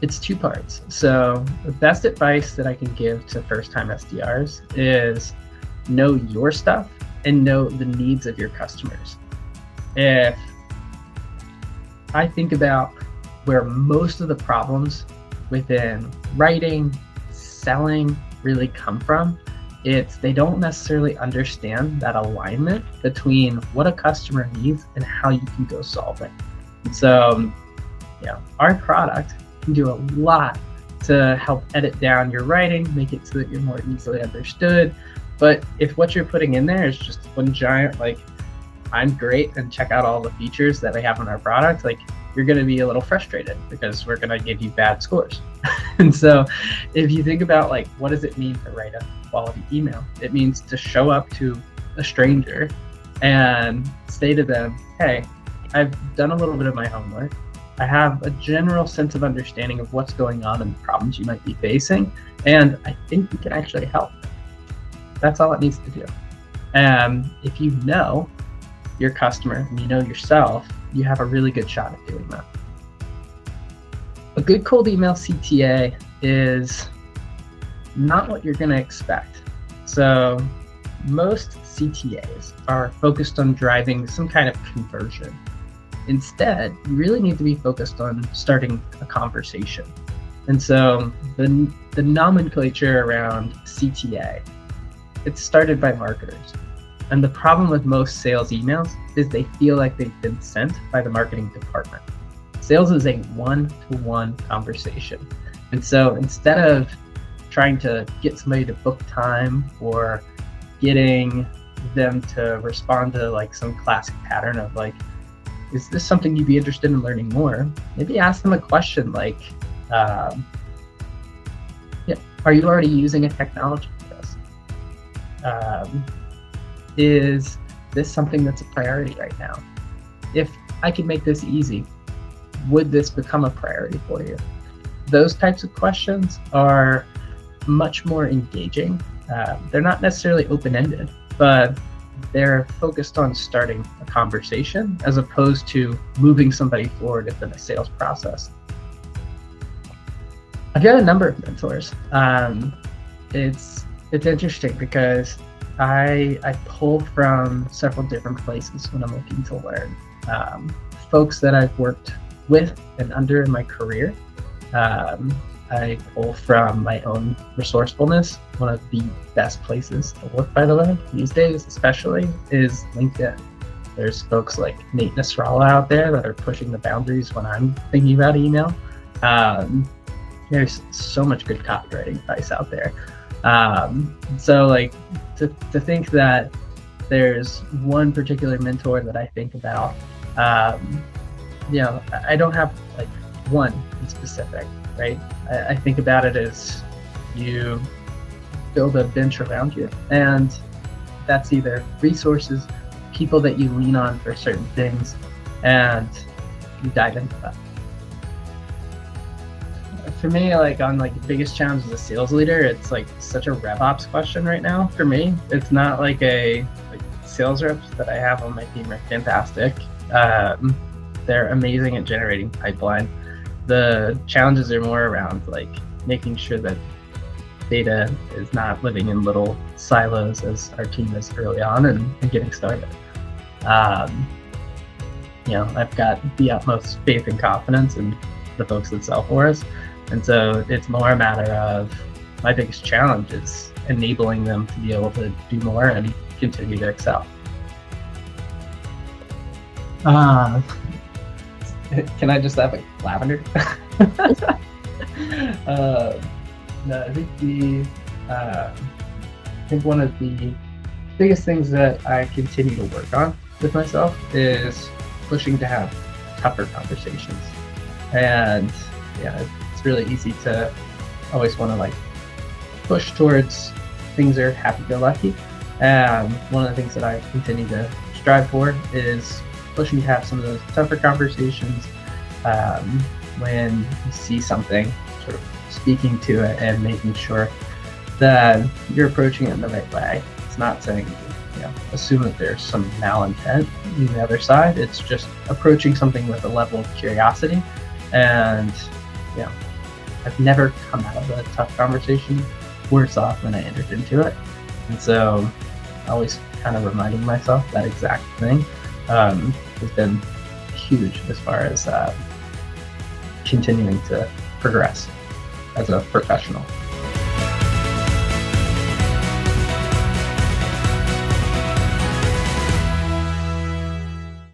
It's two parts. So the best advice that I can give to first-time SDRs is know your stuff and know the needs of your customers. If I think about where most of the problems within writing, selling really come from, it's they don't necessarily understand that alignment between what a customer needs and how you can go solve it. And so, our product can do a lot to help edit down your writing, make it so that you're more easily understood. But if what you're putting in there is just one giant, I'm great and check out all the features that we have on our product, you're going to be a little frustrated because we're going to give you bad scores. And so if you think about what does it mean to write a quality email? It means to show up to a stranger and say to them, hey, I've done a little bit of my homework. I have a general sense of understanding of what's going on and the problems you might be facing, and I think we can actually help. That's all it needs to do. If you know your customer and you know yourself, you have a really good shot at doing that. A good cold email CTA is not what you're going to expect. So most CTAs are focused on driving some kind of conversion. Instead, you really need to be focused on starting a conversation. And so the nomenclature around CTA, it's started by marketers. And the problem with most sales emails is they feel like they've been sent by the marketing department. Sales is a one-to-one conversation. And so instead of trying to get somebody to book time or getting them to respond to some classic pattern of is this something you'd be interested in learning more? Maybe ask them a question like, are you already using a technology for this? Is this something that's a priority right now? If I could make this easy, would this become a priority for you? Those types of questions are much more engaging. They're not necessarily open-ended, but they're focused on starting a conversation as opposed to moving somebody forward within a sales process. I've got a number of mentors. It's interesting because I pull from several different places when I'm looking to learn. Folks that I've worked with and under in my career. I pull from my own resourcefulness. One of the best places to look, by the way, these days especially, is LinkedIn. There's folks like Nate Nasrallah out there that are pushing the boundaries when I'm thinking about email. There's so much good copywriting advice out there. So to think that there's one particular mentor that I think about, I don't have one in specific, right? I think about it as you build a bench around you, and that's either resources, people that you lean on for certain things, and you dive into that. For me, on the biggest challenge as a sales leader, it's such a RevOps question right now for me. It's not sales reps that I have on my team are fantastic. They're amazing at generating pipeline. The challenges are more around making sure that data is not living in little silos as our team is early on and getting started. I've got the utmost faith and confidence in the folks that sell for us. And so it's more a matter of my biggest challenge is enabling them to be able to do more and continue to excel. Can I just have lavender? No, I think one of the biggest things that I continue to work on with myself is pushing to have tougher conversations. And it's really easy to always want to push towards things are happy-go-lucky. And one of the things that I continue to strive for is pushing to have some of those tougher conversations when you see something, sort of speaking to it and making sure that you're approaching it in the right way. It's not saying, assume that there's some malintent on the other side. It's just approaching something with a level of curiosity and, I've never come out of a tough conversation worse off than I entered into it. And so always kind of reminding myself that exact thing has been huge as far as continuing to progress as a professional.